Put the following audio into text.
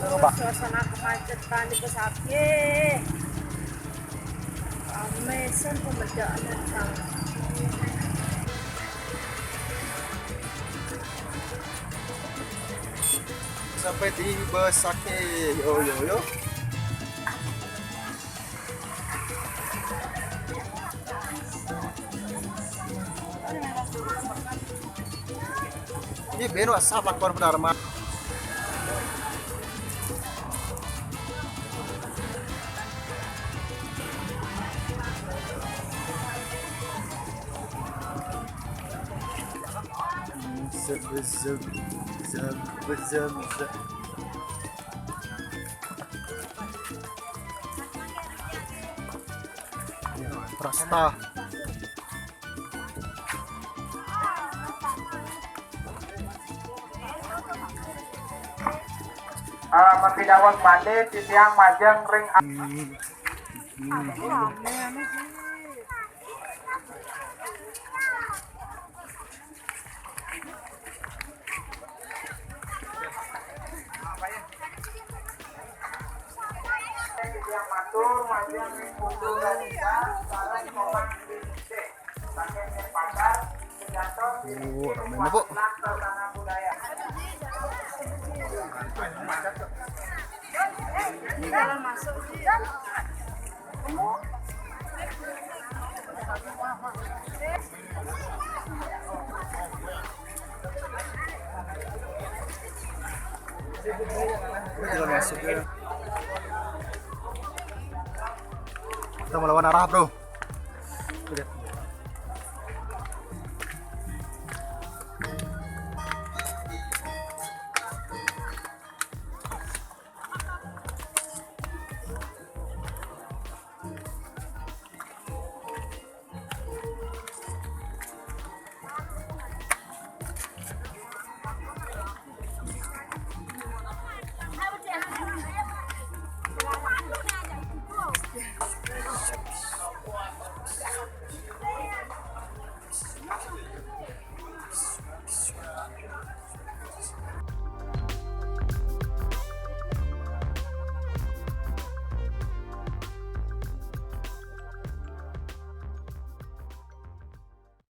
Suasana kemacetan di Besakih. Amesan pemedaan datang. Sampai di Besakih. Yo yo yo. Ini beno sama kor benar mah. Zem. Prasta. Mempidawat mandi titiang majeng ring titiang matur majeng ring kudu dalika sareng komang dite pakai pasar sejaton Ramai na po. tanah budaya. Ini jalan masuk sih. Jalan masuk ya. Kita melawan arah bro.